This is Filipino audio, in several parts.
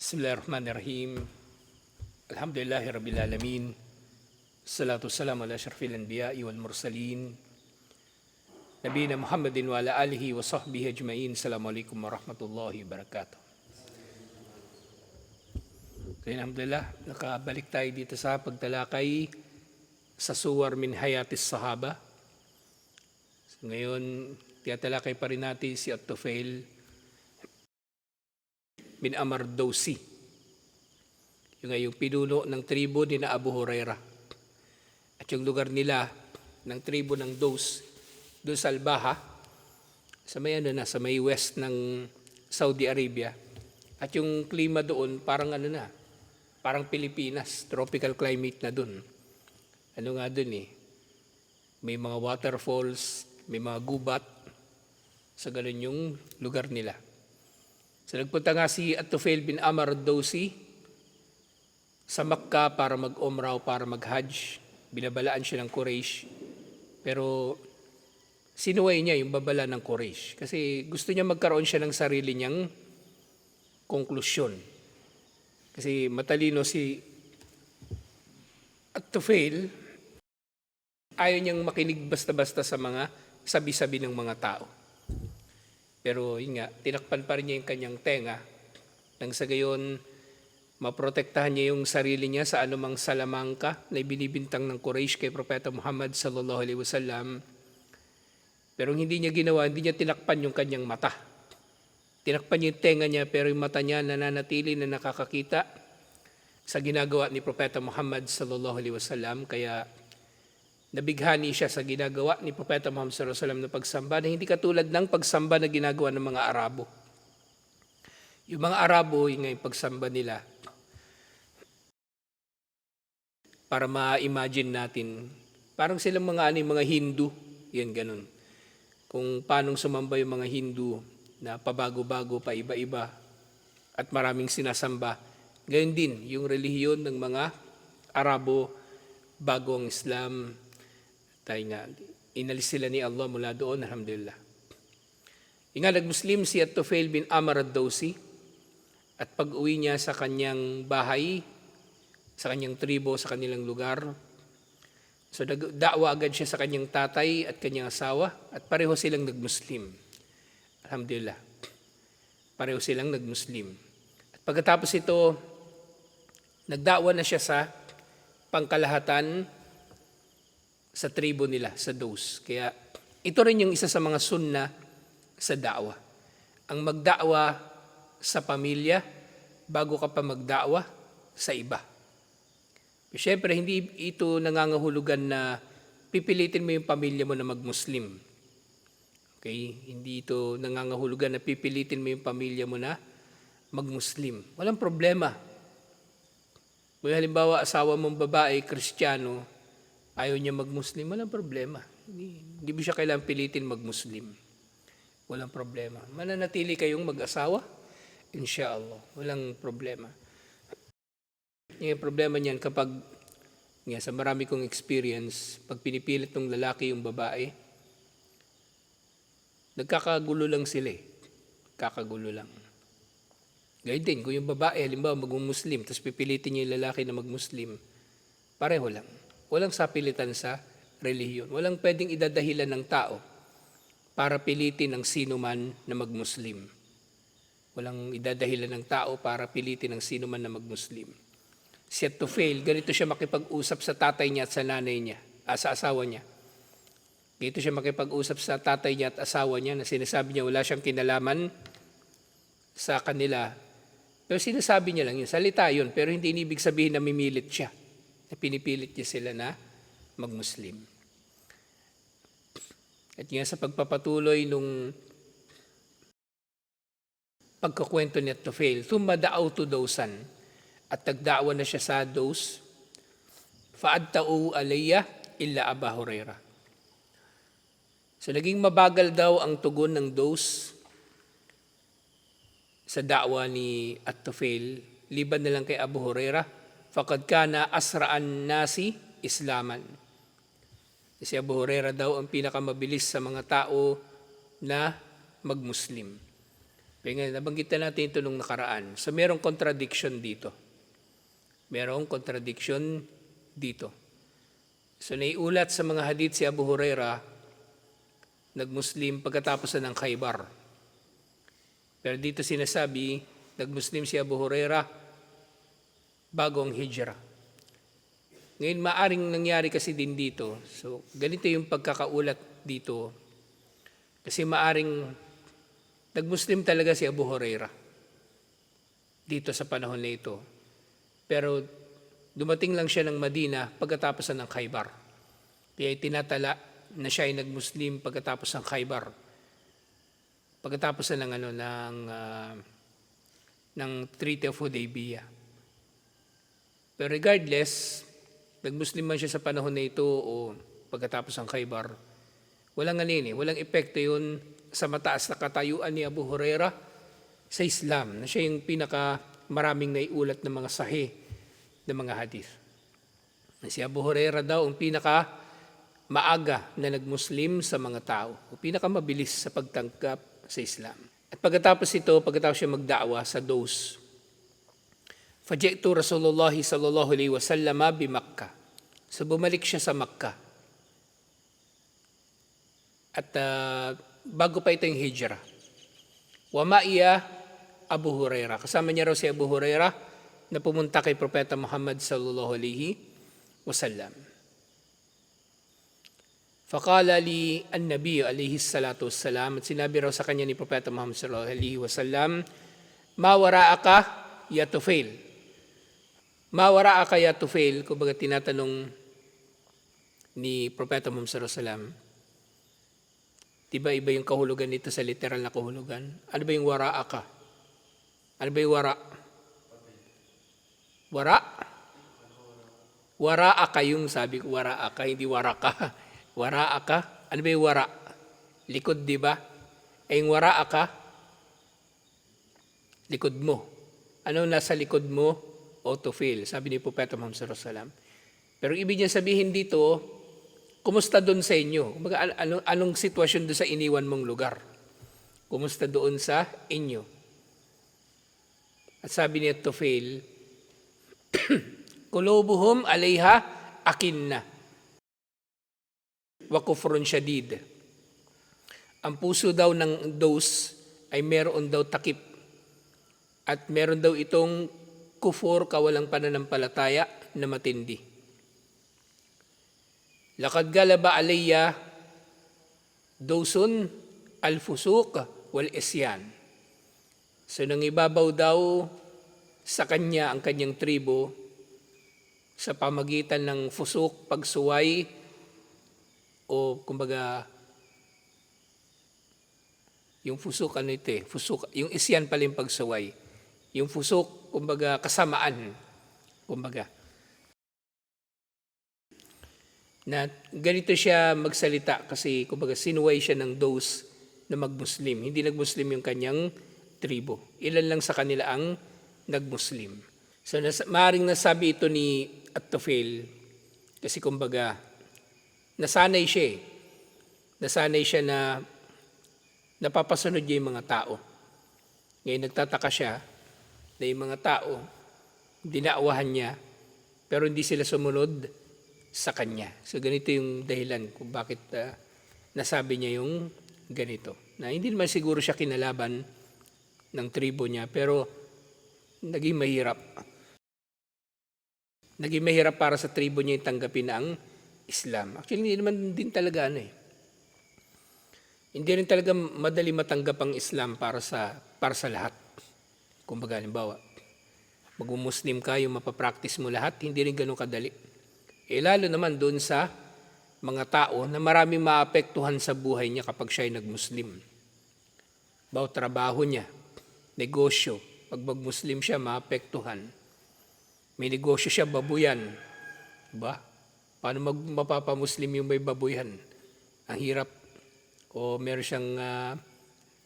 Bismillahirrahmanirrahim. Alhamdulillahi Rabbil Alamin. Salatu wassalamu ala asyrafil anbiya'i wal mursalin. Nabiyina Muhammadin wa ala alihi wa sahbihi ajma'in. Assalamualaikum warahmatullahi wabarakatuh. Kaya alhamdulillah, nakabalik tayo dito sa pagtalakay sa suwar min hayatis sahaba. So, ngayon, tiyatalakay pa rin natin si At-Tufail bin Amr Dawsi, yung pinuno ng tribo ni na Abu Hurairah. At yung lugar nila ng tribo ng Daws, doon sa Albaha, sa may west ng Saudi Arabia. At yung klima doon, parang parang Pilipinas, tropical climate na doon. May mga waterfalls, may mga gubat, sa ganun yung lugar nila. So nagpunta nga si At-Tufail bin Amr Dawsi sa Makkah para mag-umrah o para mag-hajj. Binabalaan siya ng Quraysh. Pero sinuway niya yung babala ng Quraysh. Kasi gusto niya magkaroon siya ng sarili niyang konklusyon. Kasi matalino si At-Tufail, ayaw niyang makinig basta-basta sa mga sabi-sabi ng mga tao. Pero yun nga, tinakpan pa rin niya yung kanyang tenga nang sa gayon maprotektahan niya yung sarili niya sa anumang salamangka na ibinibintang ng Quraysh kay Propeta Muhammad sallallahu alaihi wasallam. Pero hindi niya ginawa, hindi niya tinakpan yung kanyang mata. Tinakpan niya yung tenga niya pero yung mata niya nananatili na nakakakita sa ginagawa ni Propeta Muhammad sallallahu alaihi wasallam. Kaya nabighani siya sa ginagawa ni Propeta Muhammad sallallahu alaihi wasallam na pagsamba na hindi katulad ng pagsamba na ginagawa ng mga Arabo. Yung mga Arabo, yung pagsamba nila, para ma-imagine natin, parang silang mga Hindu, yan ganun. Kung paanong sumamba yung mga Hindu na pabago-bago, pa iba-iba, at maraming sinasamba, gayon din yung relihiyon ng mga Arabo bago ang Islam. Tayo nga, inalis sila ni Allah mula doon, alhamdulillah. Nag-Muslim si At-Tufail bin Amr Dawsi at pag-uwi niya sa kanyang bahay, sa kanyang tribo, sa kanilang lugar, so nagda'wa agad siya sa kanyang tatay at kanyang asawa at pareho silang nag-Muslim. Alhamdulillah. Pareho silang nag-Muslim. At pagkatapos ito, nagda'wa na siya sa pangkalahatan sa tribo nila, sa Daws. Kaya ito rin yung isa sa mga sunna sa da'wa. Ang magda'wa sa pamilya bago ka pa magda'wa sa iba. Siyempre, hindi ito nangangahulugan na pipilitin mo yung pamilya mo na mag-Muslim. Okay? Hindi ito nangangahulugan na pipilitin mo yung pamilya mo na mag-Muslim. Walang problema. Kung halimbawa asawa mong babae, Kristiyano, ayaw niya mag-Muslim, walang problema. Hindi mo siya kailangang pilitin mag-Muslim. Walang problema. Mananatili kayong mag-asawa, inshallah. Walang problema. Yung problema niyan kapag, sa marami kong experience, pag pinipilit ng lalaki yung babae, nagkakagulo lang sila. Kakagulo lang. Gayun din, kung yung babae, halimbawa mag-Muslim, tapos pipilitin niya yung lalaki na mag-Muslim, pareho lang. Walang sapilitan sa relihiyon. Walang pwedeng idadahilan ng tao para pilitin ng sino man na mag-Muslim. Walang idadahilan ng tao para pilitin ng sino man na mag-Muslim. Si At-Tufail, ganito siya makipag-usap sa tatay niya at sa nanay niya, sa asawa niya. Ganito siya makipag-usap sa tatay niya at asawa niya na sinasabi niya wala siyang kinalaman sa kanila. Pero sinasabi niya lang yun, salita yun, pero hindi ibig sabihin na mimilit siya. Na pinipilit niya sila na mag-Muslim. At nga sa pagpapatuloy nung pagkakwento ni At-Tufail, thumma da'awtu Dawsan, at nagda'wa na siya sa Daws, fa'adta'u alayya illa Aba Hurairah. So naging mabagal daw ang tugon ng Daws sa da'wa ni At-Tufail, liban na lang kay Abu Hurairah, faqad kana asra'an nasi islaman. Si Abu Hurairah daw ang pinakamabilis sa mga tao na mag-Muslim. Kaya nga, nabanggit na natin ito nung nakaraan. So merong contradiction dito. Merong contradiction dito. So naiulat sa mga hadith si Abu Huraira, nag-Muslim pagkatapos na ng Khaybar. Pero dito sinasabi, nag-Muslim si Abu Huraira bago ang hijrah. Ngayon, maaring nangyari kasi din dito. So, ganito yung pagkakaulat dito. Kasi maaring nag-Muslim talaga si Abu Huraira dito sa panahon na ito. Pero dumating lang siya ng Madina pagkatapos ng Khaybar. Kaya tinatala na siya ay nag-Muslim pagkatapos ng Khaybar. Pagkatapos na ng Treaty of Hudaybiyah. Pero regardless, nag-Muslim man siya sa panahon na ito o pagkatapos ng Khaybar, walang walang epekto yun sa mataas na katayuan ni Abu Huraira sa Islam, na siya yung pinaka-maraming naiulat ng mga sahih ng mga hadith. Si Abu Huraira daw ang pinaka-maaga na nag-Muslim sa mga tao, o pinaka-mabilis sa pagtanggap sa Islam. At pagkatapos siya magda'wa sa Daws, faji'tu Rasulullah sallallahu alaihi wasallam bi Makkah. So bumalik siya sa Makkah. At bago pa ito yung hijrah. Wa ma'iya Abu Huraira. Kasama niya raw si Abu Huraira na pumunta kay Propeta Muhammad sallallahu alaihi wasallam. Faqala li an-nabiy alaihi salatu wassalam, at sinabi raw sa kanya ni Propeta Muhammad sallallahu alaihi wasallam, ma wara'aka ya Tufail. Ma wara'aka ya Tufail, kumbaga tinatanong ni Propeta Muhammad sallallahu alaihi wasallam, diba iba yung kahulugan nito sa literal na kahulugan? Ano ba yung wara'aka? Ano ba yung wara? Wara? Wara'aka yung sabi ko, wara'aka, hindi waraka. Wara'aka? Ano ba yung wara? Likod, di ba? Ay yung wara'aka, likod mo. Ano nasa likod mo? O Tufail, sabi ni Propeta Muhammad sallallahu alaihi wasallam. Pero ibig niya sabihin dito, kumusta doon sa inyo? Anong sitwasyon doon sa iniwan mong lugar? Kumusta doon sa inyo? At sabi ni Tufail, Qulubuhum alayha akinna wa kufrun syadid. Ang puso daw ng Daws ay meron daw takip at meron daw itong kufur, kawalang pananampalataya na matindi. Laqad galaba alayya Dawsun al-fusuq wal isyan. So nang ibabaw daw sa kanya ang kanyang tribo sa pamagitan ng fusuk, pagsuway, o kumbaga yung fusuk fusuk, yung isyan pala yung pagsuway. Yung fusuk, kumbaga kasamaan, kumbaga. Na ganito siya magsalita kasi kumbaga sinuway siya ng Daws na mag-Muslim. Hindi nag-Muslim yung kanyang tribo. Ilan lang sa kanila ang nag-Muslim. So maaaring nasabi ito ni At-Tufail kasi kumbaga nasanay siya Nasanay siya na napapasunod niya yung mga tao. Ngayon nagtataka siya na yung mga tao dinaawahan niya pero hindi sila sumunod sa kanya. So ganito yung dahilan kung bakit nasabi niya yung ganito. Na hindi naman siguro siya kinalaban ng tribo niya pero naging mahirap. Naging mahirap para sa tribo niya yung tanggapin ang Islam. Actually, hindi naman din talaga Hindi rin talaga madali matanggap ang Islam para sa lahat. Kumbaga, halimbawa, mag-Muslim ka, yung mapapractice mo lahat, hindi rin ganun kadali. Lalo naman doon sa mga tao na maraming maapektuhan sa buhay niya kapag siya ay nag-Muslim. Bawa trabaho niya, negosyo. Pag mag-Muslim siya, maapektuhan. May negosyo siya, babuyan. Diba? Paano mapapamuslim yung may babuyan? Ang hirap. O meron siyang,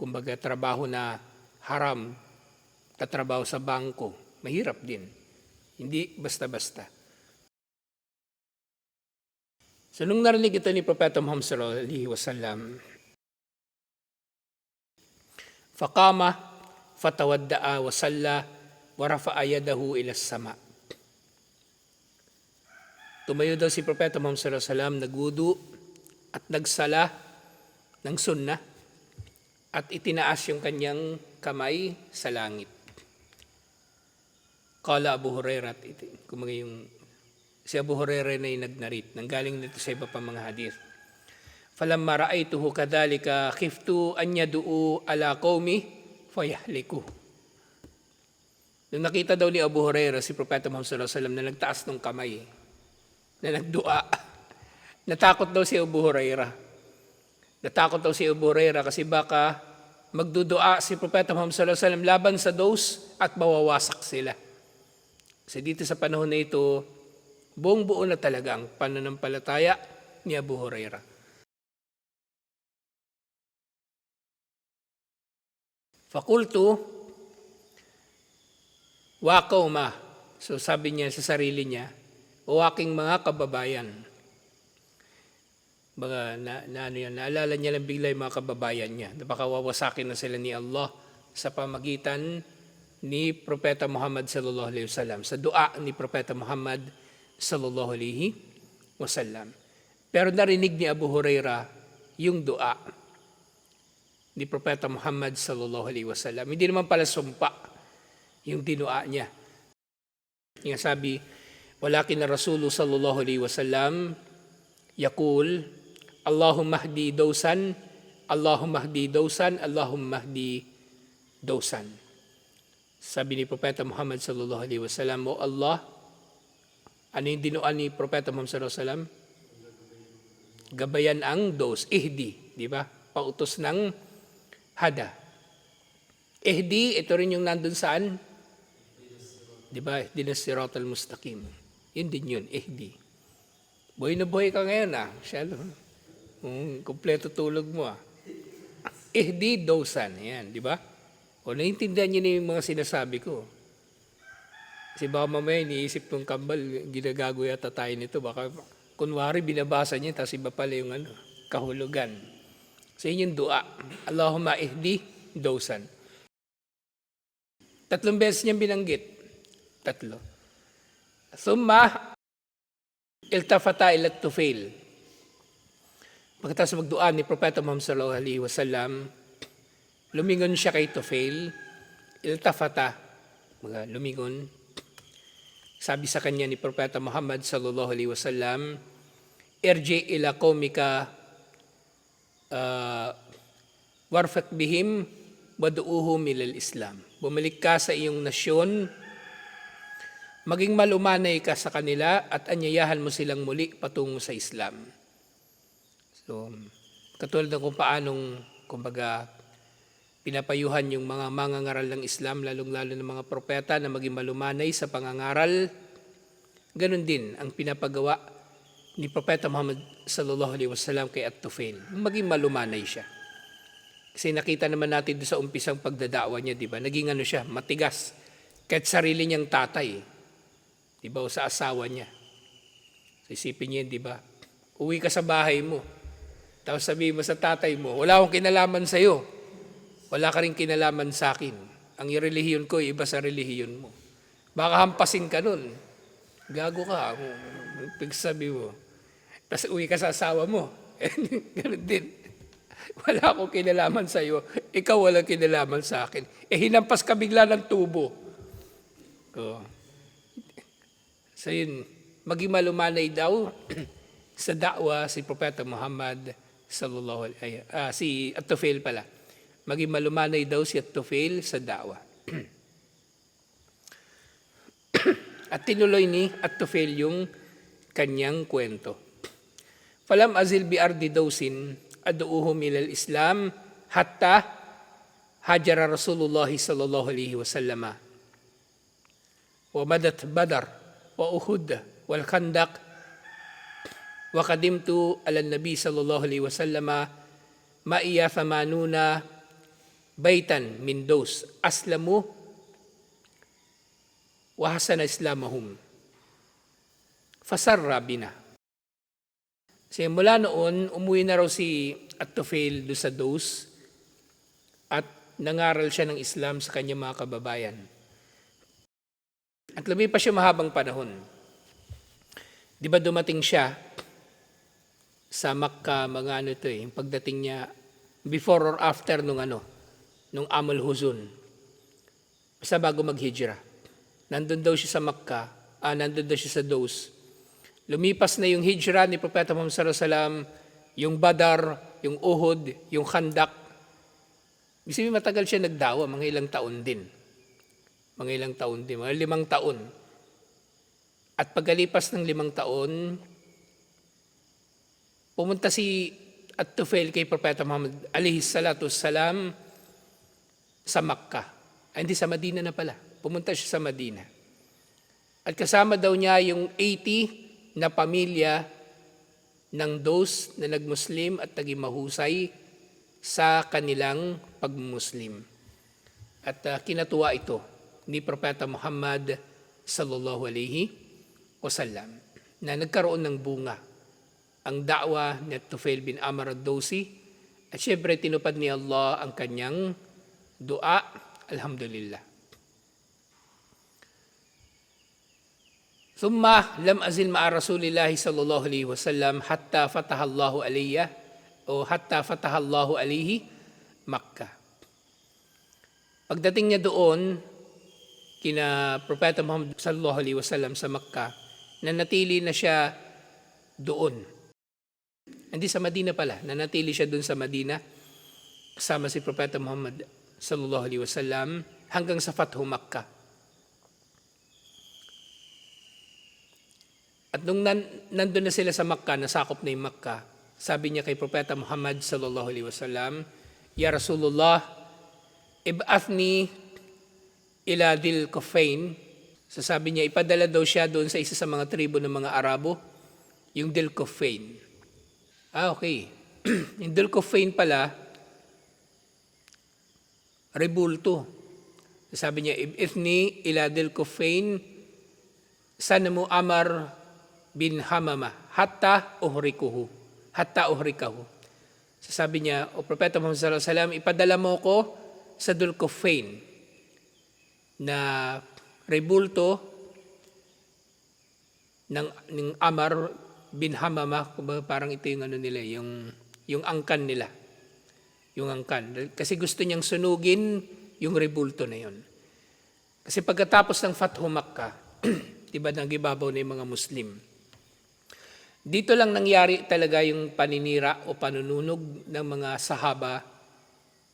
kumbaga, trabaho na haram, tatrabaho sa bangko. Mahirap din. Hindi basta-basta. So, nung narinig ito ni Propeta Muhammad sallallahu alaihi wasallam, faqama fatawadda'a wa salla wa rafa'a yadahu ila sama. Tumayo daw si Propeta Muhammad sallallahu alaihi wasallam, nagwudu at nagsala ng sunnah at itinaas yung kanyang kamay sa langit. Qala Abu Hurairah, si Abu Hurairah na yung nagnarit, nanggaling nito sa iba pang mga hadith. Falamma ra'aytuhu kadhalika khiftu an yad'u ala qaumi fayahliku. Nung nakita daw ni Abu Hurairah si Propeta Muhammad sallallahu alaihi wasallam na nagtaas ng kamay, na nagdua, natakot daw si Abu Hurairah. Natakot daw si Abu Hurairah kasi baka magdudua si Propeta Muhammad sallallahu alaihi wasallam laban sa dos at mawawasak sila. Kasi dito sa panahon na ito, buong buo na talaga ang pananampalataya ni Abu Hurairah. Fakultu, wa qauma. So sabi niya sa sarili niya, o aking mga kababayan. Naalala niya lang bigla yung mga kababayan niya. Baka wawasakin na sila ni Allah sa pamagitan ni Propeta Muhammad sallallahu alaihi wasallam, sa dua ni Propeta Muhammad sallallahu alaihi wasallam. Pero narinig ni Abu Hurairah yung dua ni Propeta Muhammad sallallahu alaihi wasallam. Hindi naman pala sumpa yung dinua niya. Yung sabi, walakin na Rasulullah sallallahu alaihi wasallam yaqul, Allahumma hdi dawsan, Allahumma hdi dawsan, Allahumma hdi dawsan. Sabi ni Propeta Muhammad sallallahu alaihi wasallam, O Allah, ano yung dinua ni Propeta Muhammad sallallahu alaihi wasallam? Gabayan ang dos, ihdi, di ba? Pautos ng hada. Ihdi, ito rin yung nandun saan? Di ba? Ihdinas siratal mustaqim. Yun din yun, ihdi. Buhay na buhay ka ngayon Siyalo. Kumpleto tulog mo Ihdi dawsan, yan, di ba? O naiintindihan niyo na yung mga sinasabi ko. Kasi baka mamaya iniisip ng kambal, ginagago yata tayo nito. Baka kunwari binabasa niya, tapos iba pala yung kahulugan. So yun yung dua. Allahumma ihdi dawsan. 3 beses niyang binanggit. 3. Thumma iltafata ila tufail. Pagkatapos magdua ni Propeta Muhammad sallallahu alaihi wasallam, lumingon siya kay Tufail, iltafata, lumingon. Sabi sa kanya ni Propeta Muhammad sallallahu alaihi wasallam, irji ila qaumika warfaq bihim wadu'uhum ilal Islam. Bumalik ka sa iyong nasyon, maging malumanay ka sa kanila at anyayahan mo silang muli patungo sa Islam. So, katulad ng kung paanong, kumbaga, pinapayuhan yung mga mangangaral ng Islam, lalong-lalo ng mga propeta na maging malumanay sa pangangaral. Ganon din ang pinapagawa ni Propeta Muhammad sallallahu alaihi wasallam kay At-Tufail. Maging malumanay siya. Kasi nakita naman natin doon sa umpisang pagdadawa niya, di ba? Naging siya, matigas. Kahit sarili niyang tatay, di ba? O sa asawa niya. So, isipin niya, di ba? Uwi ka sa bahay mo. Tapos sabihin mo sa tatay mo, wala akong kinalaman sa iyo. Wala ka rin kinalaman sa akin. Ang relihiyon ko, iba sa relihiyon mo. Baka hampasin ka nun. Gago ka. Pagsabi mo. Tapos uwi ka sa asawa mo. Ganun din. Wala akong kinalaman sa iyo. Ikaw walang kinalaman sa akin. Hinampas ka bigla ng tubo. So yun, maging malumanay daw sa da'wa si Propeta Muhammad sallallahu alaihi si At-Tufail pala. Maging malumanay daw si At-Tufail sa da'wa. At tinuloy ni At-Tufail yung kanyang kwento. Falam azil bi ardi dawsin adu'uhum ilal Islam hatta hajara Rasulullah sallallahu alaihi wasallam. Wa madat Badar wa Uhud wal Khandaq wa qadimtu ala nabi sallallahu alaihi wasallam ma'iya thamanuna baitan min dos aslamu wa hasana islamahum fasarra bina. Kasi mula noon, umuwi na raw si At-Tufail doon sa dos at nangaral siya ng Islam sa kanyang mga kababayan. At lumipas siya mahabang panahon. Di ba dumating siya sa Makkah, mga yung pagdating niya, before or after nung Amul Huzun. Basta bago mag-hijrah. Nandun daw siya sa Makkah, nandun daw siya sa Daus. Lumipas na yung hijrah ni Propeta Muhammad sallallahu alaihi wasallam, yung Badar, yung Uhud, yung Khandak. Ibig sabihin matagal siya nagdawa, mga ilang taon din. Mga 5 taon. At pagkalipas ng 5 taon, pumunta si At-Tufail kay Propeta Muhammad alaihi salatu wassalam sa Makkah. Hindi, sa Madina na pala. Pumunta siya sa Madina. At kasama daw niya yung 80 na pamilya ng Daus na nagmuslim at naging mahusay sa kanilang pagmuslim. At kinatuwa ito ni Propeta Muhammad sallallahu alaihi wasallam na nagkaroon ng bunga ang da'wa ni Tufail bin Amr ad-Dawsi, at syempre tinupad ni Allah ang kanyang dua, alhamdulillah. Thumma lam azil ma'a Rasulillahi sallallahu alaihi wasallam hatta fatahallahu alayya o hatta fatahallahu alayhi Makkah. Pagdating niya doon, kina Propeta Muhammad sallallahu alaihi wasallam sa Makkah, nanatili na siya doon. Hindi, sa Madina pala. Nanatili siya doon sa Madina kasama si Propeta Muhammad sallallahu alaihi wasallam hanggang sa Fathu Makkah. At nung nandun na sila sa Makkah, nasakop na yung Makkah, sabi niya kay Propeta Muhammad sallallahu alaihi wasallam, "Ya Rasulullah, ib'athni ila Dhil Kufain." So sabi niya, ipadala daw siya doon sa isa sa mga tribo ng mga Arabo, yung Dhil Kufain. Okay. Yung Dhil Kufain pala, rebulto. Sabi niya, ib'athni ila Dhil Kufain sanamu Amar bin Hamama hatta uhrikahu. So sabi niya, o Propeta Muhammad sallallahu alaihi wasallam, ipadala mo ko sa Dhil Kufain na rebulto ng Amar bin Hamama, parang ito yung nila, yung angkan nila. Yung angkan. Kasi gusto niyang sunugin yung rebulto na yun. Kasi pagkatapos ng Fathu Makkah, diba nagibabaw na yung mga Muslim. Dito lang nangyari talaga yung paninira o panununog ng mga sahaba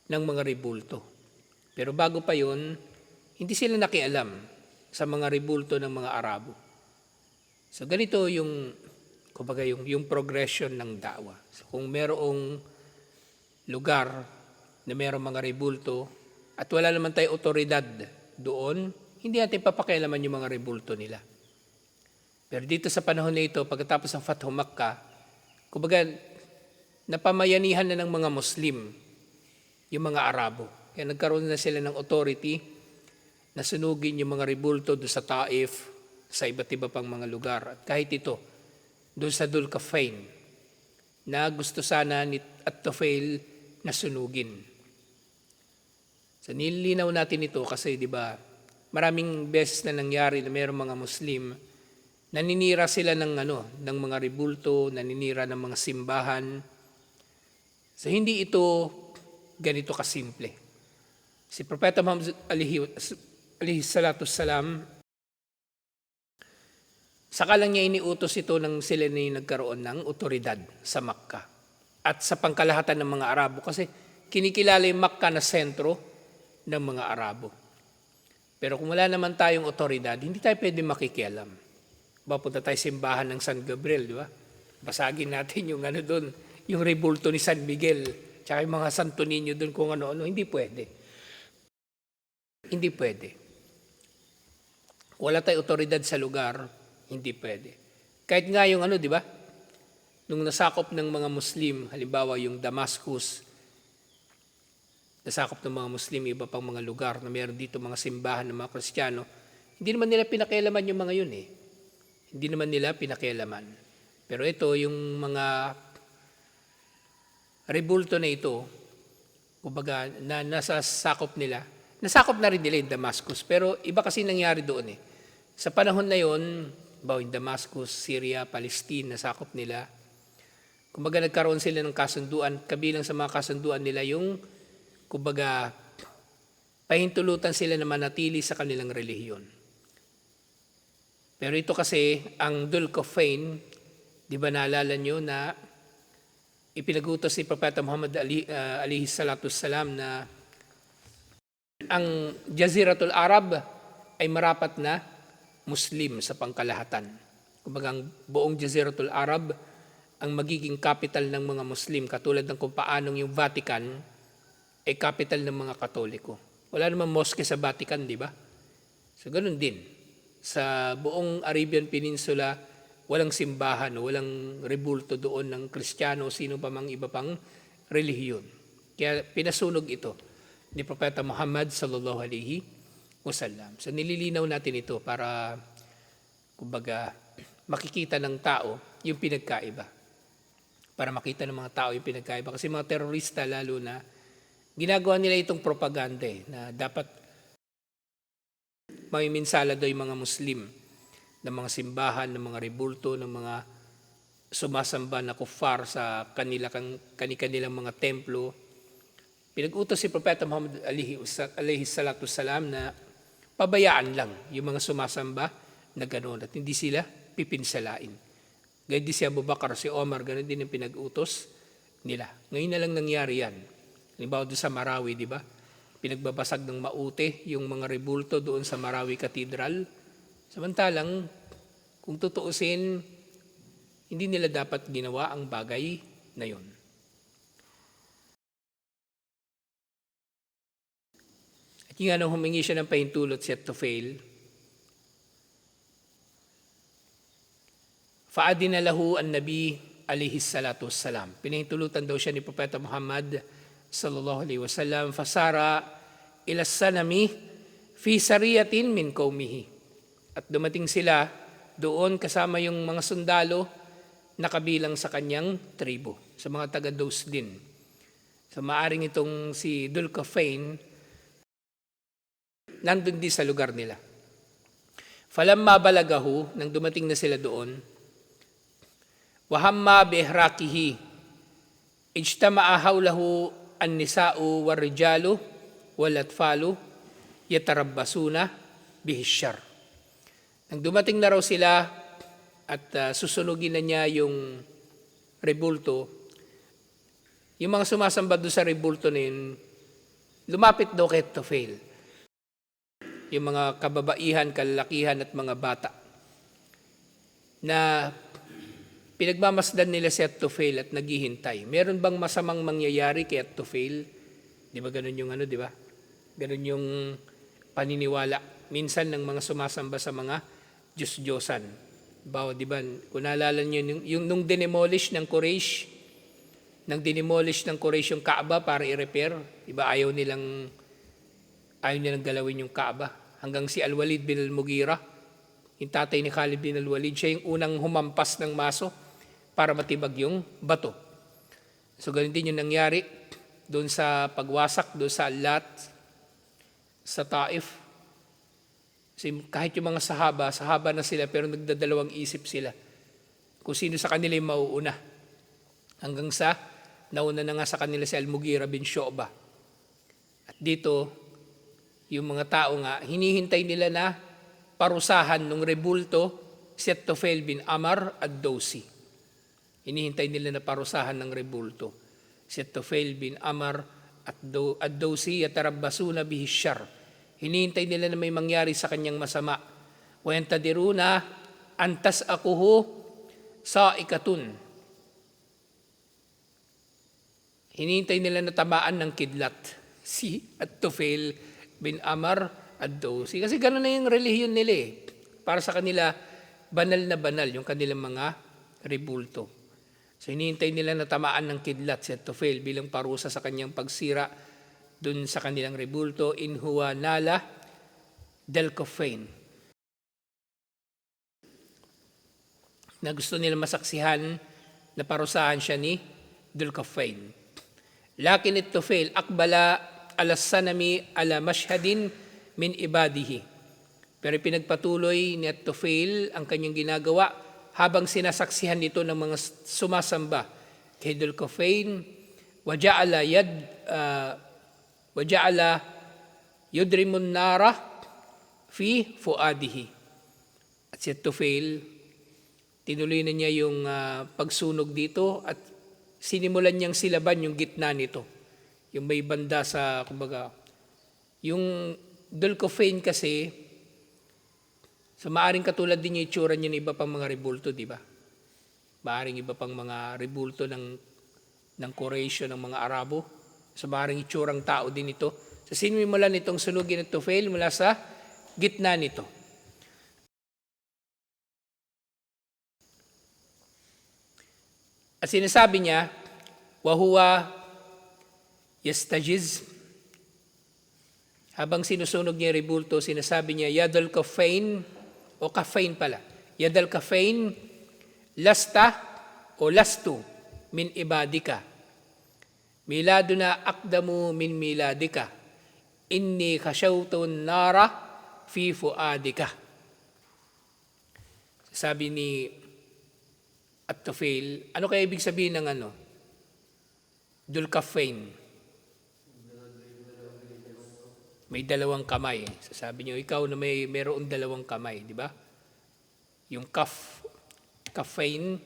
ng mga rebulto. Pero bago pa yun, hindi sila nakialam sa mga rebulto ng mga Arabo. So ganito yung, kumbaga yung progression ng da'wa. So kung merong lugar na merong mga rebulto at wala naman tayong otoridad doon, hindi natin papakialaman yung mga rebulto nila. Pero dito sa panahon na ito, pagkatapos ng Fathu Makkah, kumbaga napamayanihan na ng mga Muslim yung mga Arabo. Kaya nagkaroon na sila ng authority na sunugin yung mga rebulto doon sa Taif, sa iba't iba pang mga lugar. At kahit ito, doon sa Dhul Kufain, na gusto sana ni At-Tufail na sunugin. So nilinaw natin ito kasi di ba maraming beses na nangyari na mayroong mga Muslim, naninira sila ng mga rebulto, naninira ng mga simbahan. So hindi ito ganito kasimple. Si Propeta Muhammad alaihi salatu wassalam, saka lang niya iniutos ito nang sila na nagkaroon ng otoridad sa Makkah at sa pangkalahatan ng mga Arabo, kasi kinikilala yung Makkah na sentro ng mga Arabo. Pero kung wala naman tayong otoridad, hindi tayo pwede makikialam. Punta tayo simbahan ng San Gabriel, di ba? Basagin natin yung doon, yung rebulto ni San Miguel, tsaka yung mga Santo Niño doon kung ano-ano, hindi pwede. Hindi pwede. Wala tayong otoridad sa lugar, hindi pwede. Kahit nga yung di ba? Nung nasakop ng mga Muslim, halimbawa yung Damascus, nasakop ng mga Muslim, iba pang mga lugar na meron dito mga simbahan ng mga Kristiyano, hindi naman nila pinakialaman yung mga yun eh. Hindi naman nila pinakialaman. Pero ito, yung mga rebulto na ito, kumbaga na nasa sakop nila. Nasakop na rin nila yung Damascus, pero iba kasi nangyari doon eh. Sa panahon na yon, yung Damascus, Syria, Palestine, nasakop nila. Kumbaga nagkaroon sila ng kasunduan, kabilang sa mga kasunduan nila yung, kumbaga, pahintulutan sila na manatili sa kanilang relihiyon. Pero ito kasi, ang Dulcofain, di ba naalala nyo na ipinagutos ni Propeta Muhammad alayhi salatu salam na ang Jaziratul Arab ay marapat na Muslim sa pangkalahatan. Kumbaga ang buong Jaziratul Arab ang magiging capital ng mga Muslim, katulad ng kung paanong yung Vatican ay capital ng mga Katoliko. Wala namang mosque sa Vatican, di ba? So ganun din. Sa buong Arabian Peninsula, walang simbahan, walang rebulto doon ng Kristiyano, sino pa mang iba pang relihiyon. Kaya pinasunog ito ni Propeta Muhammad sallallahu alaihi wasallam. So nililinaw natin ito para, kumbaga, makikita ng tao yung pinagkaiba. Para makita ng mga tao yung pinagkaiba. Kasi mga terorista lalo na, ginagawa nila itong propaganda na dapat may minsala daw yung mga Muslim ng mga simbahan, ng mga rebulto, ng mga sumasamba na kuffar sa kanilang mga templo. Pinag-utos si Propeta Muhammad alayhi salatu salam na pabayaan lang yung mga sumasamba na gano'n at hindi sila pipinsalain. Gaya din si Abu Bakar, si Omar, gano'n din ang pinag-utos nila. Ngayon na lang nangyari yan. Halimbawa doon sa Marawi, di ba? Pinagbabasag ng maute yung mga rebulto doon sa Marawi Cathedral. Samantalang, kung tutuusin, hindi nila dapat ginawa ang bagay na yun. At yung nung humingi siya ng pahintulot si At-Tufail, faadina lahu an-nabi alayhi salatu wassalam. Pinahintulutan daw siya ni Propeta Muhammad sallallahu alaihi wasallam, fasara ila sanami fi sariyatin min qaumihi. At dumating sila doon kasama yung mga sundalo na kabilang sa kanyang tribo, sa mga taga-Daws din. So maaring itong si Dulcofain, nandun din sa lugar nila. Falamma balagahu, nang dumating na sila doon, wahamma bihrakihi, ijtama'a hawlahu an-nisa'u war-rijalu wal-atfalu yatarabbasuna bihisyar. Nang dumating na raw sila at susunugin na niya yung rebulto, yung mga sumasamba doon sa rebulto na yun, lumapit daw kay At-Tufail. Yung mga kababaihan, kalalakihan at mga bata na pinagmamasdan nila si At-Tufail at naghihintay. Meron bang masamang mangyayari kay At-Tufail? Di ba ganun yung di ba? Ganun yung paniniwala minsan ng mga sumasamba sa mga Diyos-Diyosan. Di ba? Kung naalala niyo yung nung dinemolish ng Quraysh yung Kaaba para i-repair, di ba ayaw nilang galawin yung Kaaba. Hanggang si Al-Walid bin Al-Mughira, yung tatay ni Khalid bin Al-Walid, siya yung unang humampas ng maso para matibag yung bato. So ganun din yung nangyari doon sa pagwasak, doon sa Lat, sa Taif. Kasi kahit yung mga sahaba na sila pero nagdadalawang isip sila kung sino sa kanila yung mauuna. Hanggang sa nauna na nga sa kanila si Al-Mughira bin Shu'bah. At dito, yung mga tao nga, hinihintay nila na parusahan ng rebulto si At-Tufail bin Amr ad-Dawsi. Hinihintay nila na parusahan ng rebulto si At-Tufail bin Amr ad-Dawsi yatarabbasuna bihisyar. Hinihintay nila na may mangyari sa kanyang masama. Wa yantadiruna an tas'aquhu sa'ikatun. Hinihintay nila na tamaan ng kidlat si At-Tufail bin Amr ad-Dawsi. Kasi gano'n na yung relihiyon nila Para sa kanila, banal na banal yung kanilang mga rebulto. So hinihintay nila na tamaan ng kidlat si At-Tufail bilang parusa sa kanyang pagsira dun sa kanilang rebulto, in huwa nala Dulcofain. Na gusto nila masaksihan na parusahan siya ni Dulcofain. Lakin at-Tufail akbala ala sanami ala mashhadin min ibadihi. Pero pinagpatuloy ni at-Tufail ang kanyang ginagawa habang sinasaksihan nito ng mga sumasamba kay Dhul-Qarnayn, waja'ala yudrimun nara fi fuadihi. At si at-Tufail, tinuloy na niya yung pagsunog dito at sinimulan niyang silaban yung gitna nito. Yung may banda sa, kumbaga, yung Dhul-Qarnayn kasi, so maaring katulad din yung itsura niya ng iba pang mga rebulto, di ba? Maaring iba pang mga rebulto ng Quraysh, ng mga Arabo. So maaring itsurang tao din ito. So sinimulan nitong sunugin at Tufail mula sa gitna nito. At sinasabi niya, wahuwa yastajiz. Habang sinusunog niya rebulto, sinasabi niya, Yadul Kafain, o Kafain pala, Yadul Kafain, lasta o lastu min ibadika. Miladuna akdamu min miladika. Inni kasyawtun nara fi fuadika. Sabi ni at-Tufail, ano kaya ibig sabihin ng Dhul-Qarnayn? May dalawang kamay. Sabi niyo, ikaw na mayroon dalawang kamay, di ba? Yung Qarnayn,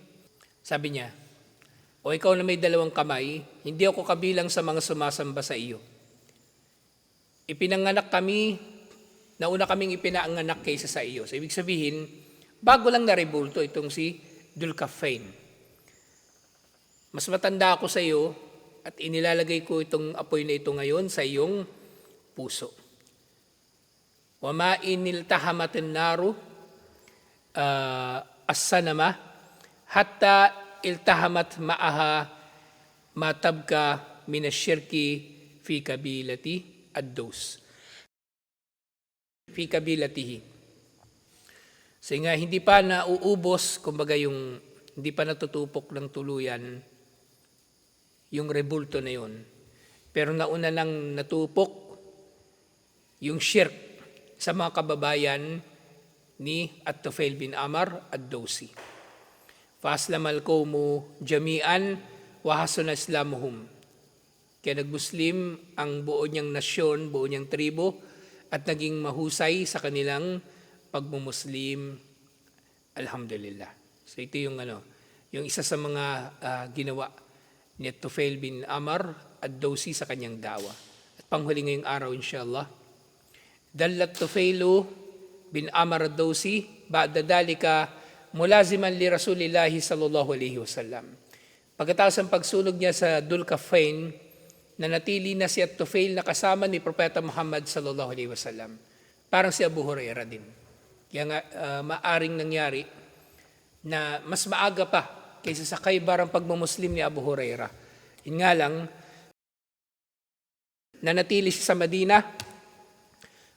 sabi niya, o ikaw na may dalawang kamay, hindi ako kabilang sa mga sumasamba sa iyo. Ipinanganak kami, nauna kaming ipinanganak kaysa sa iyo. So ibig sabihin, bago lang narebulto itong si Dhul-Qarnayn. Mas matanda ako sa iyo at inilalagay ko itong apoy na ito ngayon sa iyong puso. Wama iniltahamatin naru as-sanama hatta iltahamat ma'aha matabka minasyirki fi kabilati ad-Daws. Fi kabilatihi. So nga, hindi pa nauubos, kumbaga hindi pa natutupok ng tuluyan yung rebulto na yun. Pero nauna nang natupok yung shirk sa mga kababayan ni at-Tufail bin Amr ad-Dawsi. Fa'aslamal qawmu jami'an wa hasuna islamuhum. Kaya nagmuslim ang buo niyang nasyon, buo niyang tribo, at naging mahusay sa kanilang pagmumuslim. Alhamdulillah. So ito yung yung isa sa mga ginawa ni at-Tufail bin Amr ad-Dawsi sa kanyang dawa. At panghuli ngayong araw inshallah, dallat Tufailu bin Amr ad-Dawsi ba'da dalika mulaziman li Rasulillahi sallallahu alaihi wasallam. Pagkatapos ng pagsunog niya sa Dhul-Qarnayn, nanatili na si at-Tufail na kasama ni Propeta Muhammad sallallahu alaihi wasallam. Parang si Abu Hurairah din. Kaya nga maaring nangyari na mas maaga pa kaysa sa Khaybar ang pagmumuslim ni Abu Hurairah. Yun nga lang, nanatili siya sa Madina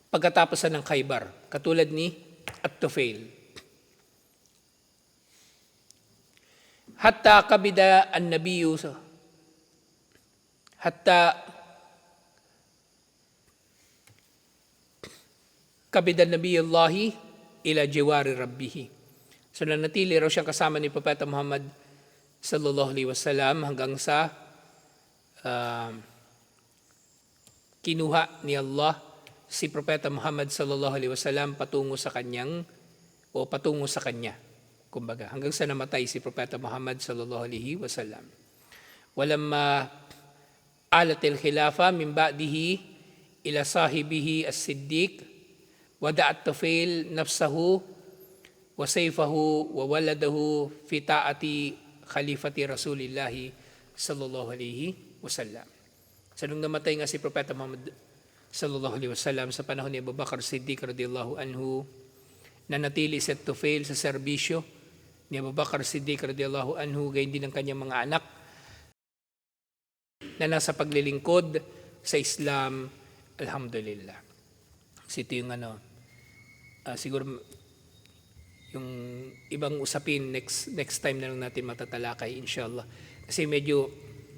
pagkatapos ng Khaybar, katulad ni at-Tufail. Hatta kabida an-nabiyyu hatta kabida nabiyullahi ila jiwari rabbihi. So nanatili raw siyang kasama ni Propeta Muhammad sallallahu alaihi wasallam hanggang sa kinuha ni Allah si Propeta Muhammad sallallahu alaihi wasallam patungo sa kanya. Kumbaga, hanggang sa namatay si Propeta Muhammad sallallahu alaihi wasallam. Walamma alatil khilafa min ba'dihi ila sahibihi as-Siddiq wada'at Tufail nafsahu wa sayfahu wa waladahu fi ta'ati khalifati Rasulillahi sallallahu alaihi wasallam. So nung namatay nga si Propeta Muhammad sallallahu alaihi wasallam sa panahon ni Abu Bakr Siddiq radhiyallahu anhu, nanatili si Tufail sa serbisyo ni Abu Bakr Siddiq radhiyallahu anhu, gayon din ang kanyang mga anak na nasa paglilingkod sa Islam. Alhamdulillah. So ito yung siguro yung ibang usapin next time na lang natin matatalakay inshallah. Kasi medyo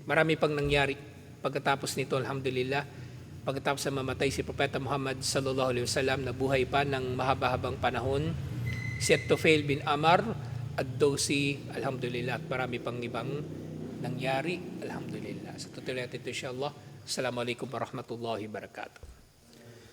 marami pang nangyari pagkatapos nito, alhamdulillah, pagkatapos na mamatay si Propeta Muhammad sallallahu alaihi wasallam, nabuhay pa ng mahaba-habang panahon si At-Tufail bin Amr ad-Dawsi, alhamdulillah, at marami pang ibang nangyari, alhamdulillah. Sa tutuloy natin ito, insyaAllah. Assalamualaikum warahmatullahi wabarakatuh.